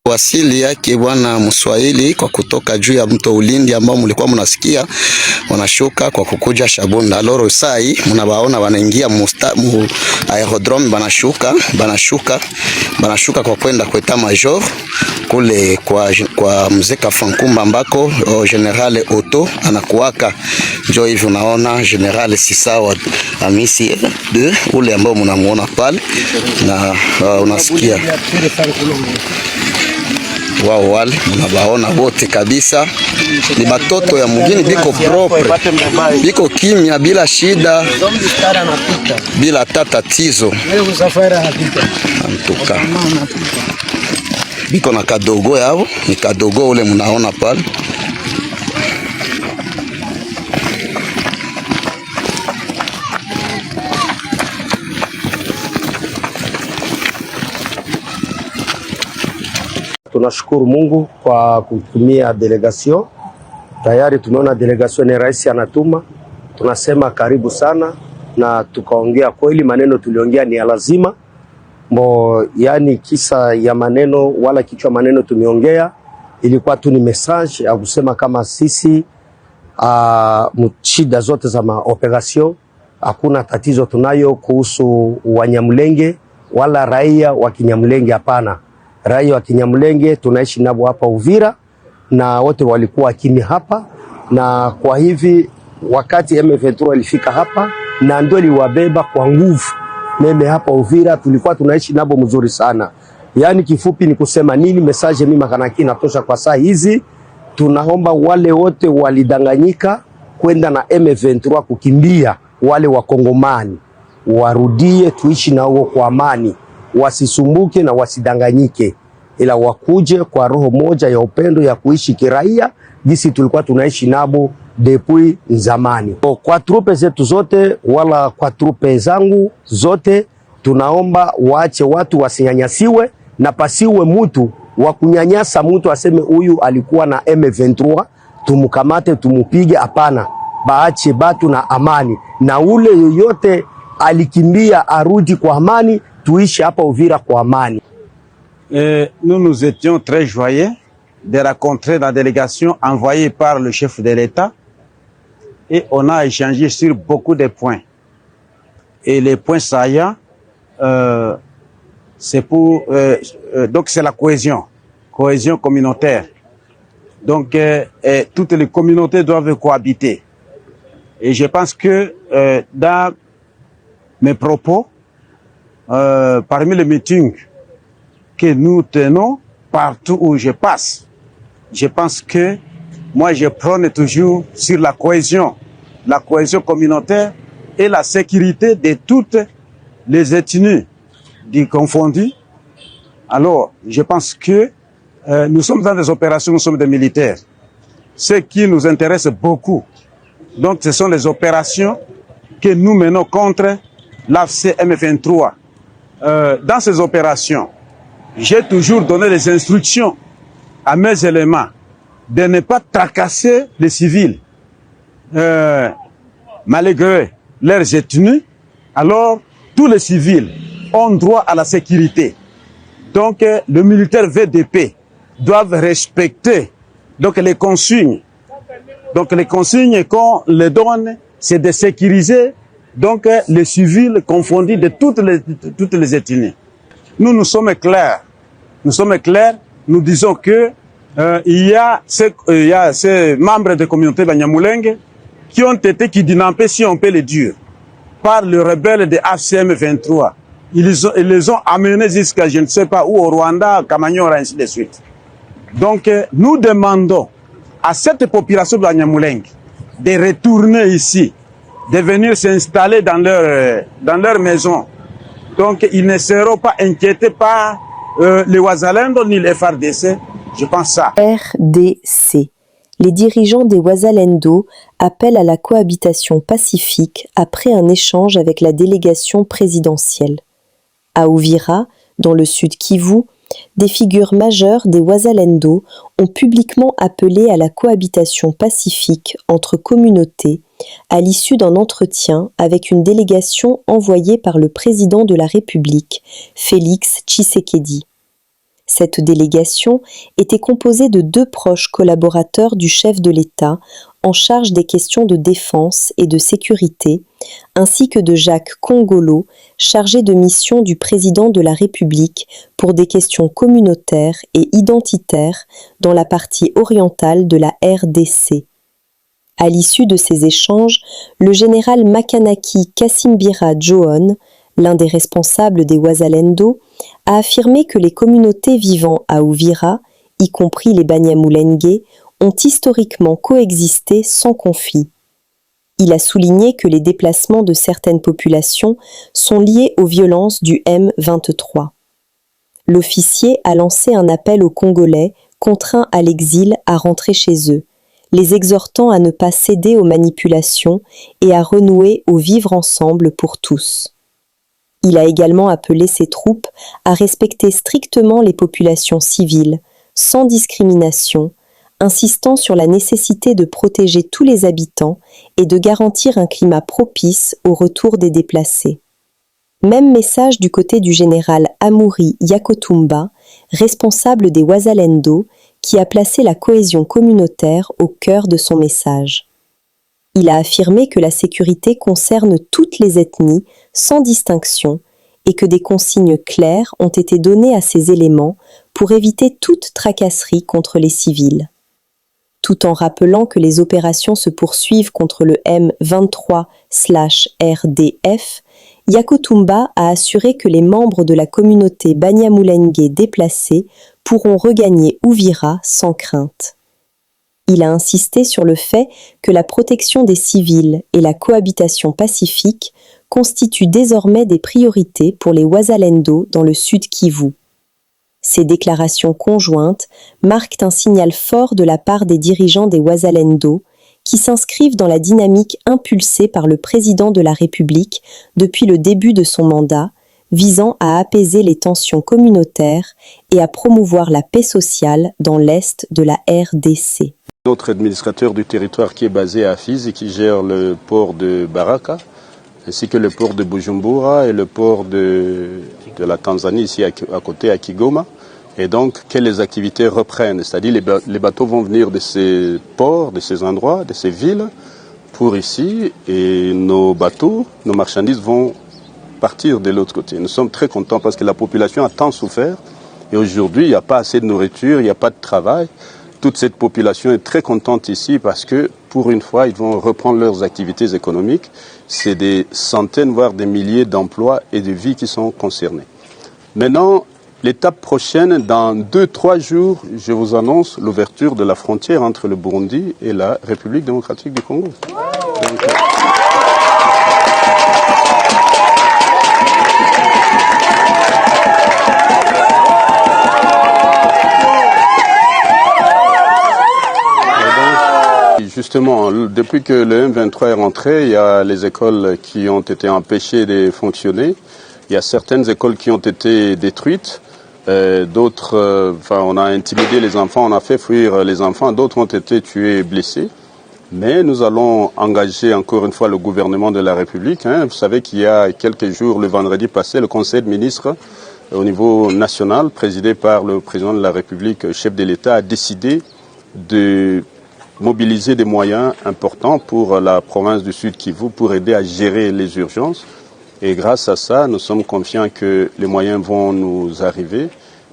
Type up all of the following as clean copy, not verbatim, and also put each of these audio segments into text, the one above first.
Wasili yake bwana Mswahili kwa kutoka juu ya mto Ulindi ambao mlikuwa mnasikia wanashuka kwa kukuja Shabunda. Loro sai mnabaona wanaingia mu aerodrome, banashuka kwa kwenda kwa Etat Major kule kwa mzee Kafankumba ambako General Otto anakuwaka. Ndio hivi unaona General Sisawa Amisi de ule ambao mnamuona pale na unasikia wao wale mnabaona wote kabisa ni batoto ya mugini, biko propre, biko kimya, bila shida, bila tatizo. Antuka biko na kadogo yao, ni kadogo ule mnaona pale. Tunashukuru Mungu kwa kutumia delegation. Tayari tumeona delegation ni rais anatuma. Tunasema karibu sana, na tukaongea kweli, maneno tuliongea ni ya lazima. Yani kisa ya maneno wala kichwa maneno tumeongea ilikuwa tu ni message ya kusema kama sisi shida zote za maoperation hakuna tatizo tunayo kuhusu Wanyamulenge wala raia wa Kinyamulenge, hapana. Raia wa Kinyamulenge tunaishi nabo hapa Uvira na wote walikuwa kimi hapa, na kwa hivi wakati M23 ilifika hapa na ndio liwabeba kwa nguvu meme hapa Uvira, tulikuwa tunaishi nabo mzuri sana. Yani kifupi ni kusema nini, message mimi makanaki natosha kwa saa hizi. Tunaomba wale wote walidanganyika kwenda na M23 kukimbia, wale wakongomani warudie, tuishi nao kwa amani, wasisumbuke na wasidanganyike, ila wakuje kwa roho moja ya upendo ya kuishi kiraia jinsi tulikuwa tunaishi nabo depuis zamani. Kwa trupe zetu zote wala kwa trupe zangu zote, tunaomba waache watu wasinyanyasiwe, na pasiwe mtu wa kunyanyasa mtu aseme huyu alikuwa na M23 tumukamate tumupige. Hapana, baache batu na amani, na ule yoyote alikimbia arudi kwa amani, tuishi hapa Uvira kwa amani. Nous étions très joyeux de rencontrer la délégation envoyée par le chef de l'État, et on a échangé sur beaucoup de points. Et les points saillants, c'est pour donc c'est la cohésion communautaire. Donc toutes les communautés doivent cohabiter. Et je pense que dans mes propos, parmi les meetings que nous tenons partout où je passe, je pense que moi je prône toujours sur la cohésion communautaire et la sécurité de toutes les ethnies confondues. Alors, je pense que nous sommes dans des opérations, nous sommes des militaires. Ce qui nous intéresse beaucoup, donc ce sont les opérations que nous menons contre l'AFC M23. Dans ces opérations, j'ai toujours donné les instructions à mes éléments de ne pas tracasser les civils, malgré leurs ethnies. Alors, tous les civils ont droit à la sécurité. Donc, le militaire VDP doivent respecter donc les consignes. Donc, les consignes qu'on les donne, c'est de sécuriser donc les civils confondus de toutes les ethnies. Nous sommes clairs. Nous disons que il y a ces membres de communauté Banyamulenge qui ont été kidnappés, si on peut le dire, par le rebelle de AFCM 23. Ils les ont amenés jusqu'à je ne sais pas où, au Rwanda, Kamanyora, ainsi de suite. Donc nous demandons à cette population Banyamulenge de retourner ici, de venir s'installer dans leur maison. Donc ils ne seront pas inquiétés par les Wazalendo ni les FARDC, je pense ça. RDC. Les dirigeants des Wazalendo appellent à la cohabitation pacifique après un échange avec la délégation présidentielle. À Uvira, dans le sud Kivu, des figures majeures des Wazalendo ont publiquement appelé à la cohabitation pacifique entre communautés à l'issue d'un entretien avec une délégation envoyée par le président de la République, Félix Tshisekedi. Cette délégation était composée de 2 proches collaborateurs du chef de l'État en charge des questions de défense et de sécurité, ainsi que de Jacques Congolo, chargé de mission du président de la République pour des questions communautaires et identitaires dans la partie orientale de la RDC. À l'issue de ces échanges, le général Makanaki Kasimbira John, l'un des responsables des Wazalendo, a affirmé que les communautés vivant à Uvira, y compris les Banyamulenge, ont historiquement coexisté sans conflit. Il a souligné que les déplacements de certaines populations sont liés aux violences du M23. L'officier a lancé un appel aux Congolais contraints à l'exil à rentrer chez eux, les exhortant à ne pas céder aux manipulations et à renouer au vivre ensemble pour tous. Il a également appelé ses troupes à respecter strictement les populations civiles, sans discrimination, insistant sur la nécessité de protéger tous les habitants et de garantir un climat propice au retour des déplacés. Même message du côté du général Amouri Yakotumba, responsable des Wazalendo, qui a placé la cohésion communautaire au cœur de son message. Il a affirmé que la sécurité concerne toutes les ethnies, sans distinction, et que des consignes claires ont été données à ces éléments pour éviter toute tracasserie contre les civils. Tout en rappelant que les opérations se poursuivent contre le M23/RDF, Yakotumba a assuré que les membres de la communauté Banyamulenge déplacés pourront regagner Uvira sans crainte. Il a insisté sur le fait que la protection des civils et la cohabitation pacifique constituent désormais des priorités pour les Wazalendo dans le Sud Kivu. Ces déclarations conjointes marquent un signal fort de la part des dirigeants des Wazalendo qui s'inscrivent dans la dynamique impulsée par le président de la République depuis le début de son mandat, visant à apaiser les tensions communautaires et à promouvoir la paix sociale dans l'est de la RDC. Notre administrateur du territoire qui est basé à Fizi, qui gère le port de Baraka, ainsi que le port de Bujumbura et le port de la Tanzanie, ici à côté, à Kigoma. Et donc, que les activités reprennent, c'est-à-dire les bateaux vont venir de ces ports, de ces endroits, de ces villes, pour ici, et nos bateaux, nos marchandises vont partir de l'autre côté. Nous sommes très contents parce que la population a tant souffert, et aujourd'hui, il n'y a pas assez de nourriture, il n'y a pas de travail. Toute cette population est très contente ici parce que, pour une fois, ils vont reprendre leurs activités économiques. C'est des centaines, voire des milliers d'emplois et de vies qui sont concernés. Maintenant, l'étape prochaine, dans 2-3 jours, je vous annonce l'ouverture de la frontière entre le Burundi et la République démocratique du Congo. Justement, depuis que le M23 est rentré, il y a les écoles qui ont été empêchées de fonctionner. Il y a certaines écoles qui ont été détruites. D'autres, on a intimidé les enfants, on a fait fuir les enfants. D'autres ont été tués et blessés. Mais nous allons engager encore une fois le gouvernement de la République. Vous savez qu'il y a quelques jours, le vendredi passé, le Conseil de ministres au niveau national, présidé par le président de la République, chef de l'État, a décidé de mobiliser des moyens importants pour la province du Sud Kivu pour aider à gérer les urgences. Et grâce à ça, nous sommes confiants que les moyens vont nous arriver.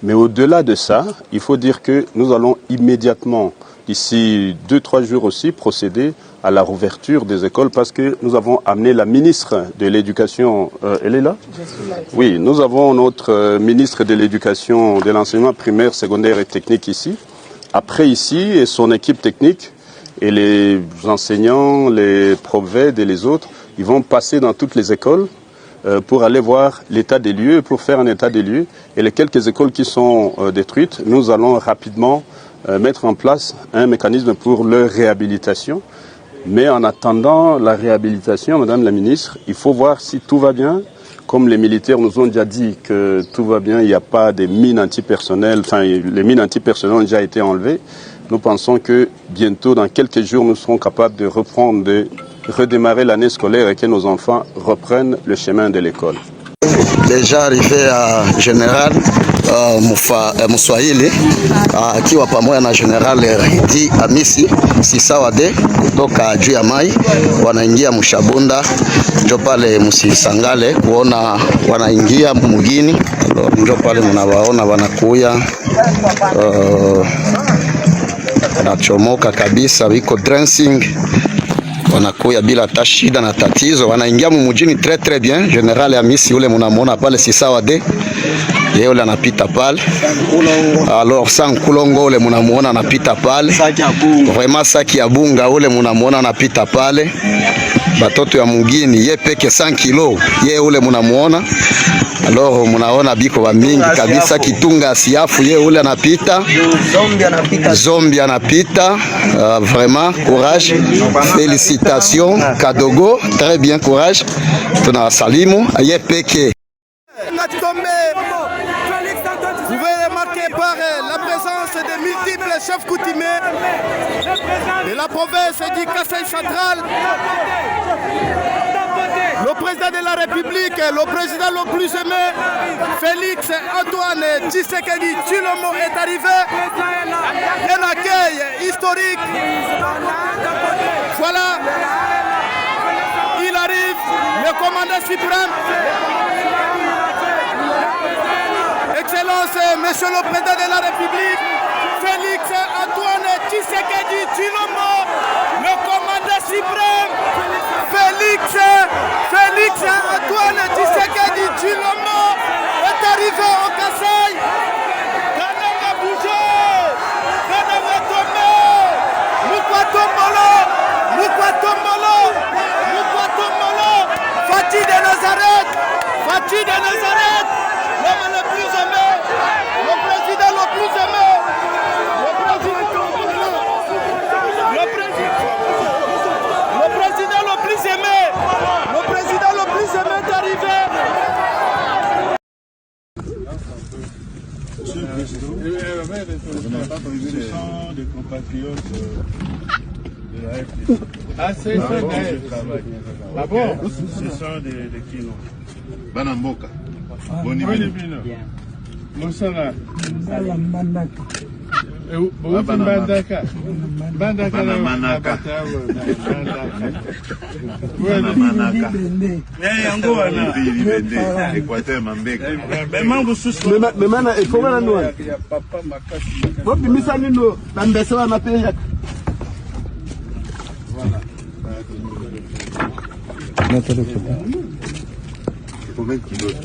Mais au-delà de ça, il faut dire que nous allons immédiatement, d'ici 2-3 jours aussi, procéder à la rouverture des écoles parce que nous avons amené la ministre de l'Éducation. Elle est là ? Oui, nous avons notre ministre de l'Éducation, de l'enseignement primaire, secondaire et technique ici. Après ici, et son équipe technique, et les enseignants, les provèdes et les autres, ils vont passer dans toutes les écoles pour aller voir l'état des lieux, pour faire un état des lieux. Et les quelques écoles qui sont détruites, nous allons rapidement mettre en place un mécanisme pour leur réhabilitation. Mais en attendant la réhabilitation, Madame la Ministre, il faut voir si tout va bien. Comme les militaires nous ont déjà dit que tout va bien, il n'y a pas de mines antipersonnelles, les mines antipersonnelles ont déjà été enlevées. Nous pensons que bientôt, dans quelques jours, nous serons capables de reprendre, de redémarrer l'année scolaire et que nos enfants reprennent le chemin de l'école. Déjà arrivé à Général, Mswahili akiwa pamoja na General Ridi Amisi Sisawade kutoka juu ya mai, wanaingia Mshabunda, njo pale msisangale kuona wanaingia mugini, njo pale mnawaona wanakuya wanachomoka kabisa, wiko dressing, wanakuya bila hata shida na tatizo, wanaingia mumujini très bien. General Amisi ule mnamuona pale Sisawade, yeye ule anapita pale. Alors Sankulongo ule mnamuona anapita pale. Vraiment Saki ya Bunga ule mnamuona anapita pale. Batoto ya mugini ye peke 100 kilo, ye ule mnamuona. Alors mnaona biko ba mingi kabisa. Kitunga Siafu ye ule anapita. Zombi anapita. Vraiment courage, félicitations Kadogo, très bien, courage. Tunawasalimu ye peke. Vous pouvez remarquer par la présence de multiples chefs coutumiers de la province du Kasaï central. Le président de la République, le président le plus aimé, Félix Antoine Tshisekedi Tshilombo est arrivé. Un accueil historique. Voilà, il arrive, le commandant suprême. Excellence, Monsieur le Président de la République, Félix Antoine Tshisekedi Tshilombo, le commandant suprême, Félix Antoine Tshisekedi Tshilombo est arrivé au Kasaï. Kananga bougé, Kananga tombé, Moukwa Tombolo, Fatih de Nazareth, l'homme le plus aimé, le président le plus aimé, le président le plus aimé est arrivé. Monsieur le Président, des compatriotes de la FDP. Ah, c'est ça, ah bon? Ce sont des kilos. Banamboka. Bonibino. Moussala. Mbandaka. Mbandaka. Mbandaka. Mbandaka. Équateur Mambeka. Mais mana il faut mana noa. Bon bimisa nino bambesa wana pe yak. Voilà. Combien de kilos de...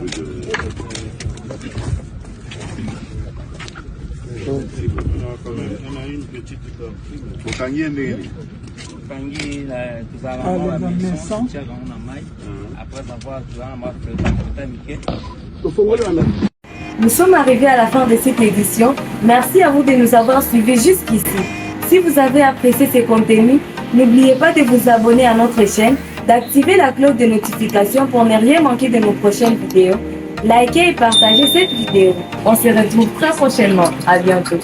On a une petite corde. Pour Tanguy, Nous sommes arrivés à la fin de cette édition. Merci à vous de nous avoir suivis jusqu'ici. Si vous avez apprécié ce contenu, n'oubliez pas de vous abonner à notre chaîne, d'activer la cloche de notification pour ne rien manquer de nos prochaines vidéos. Likez et partagez cette vidéo. On se retrouve très prochainement. À bientôt.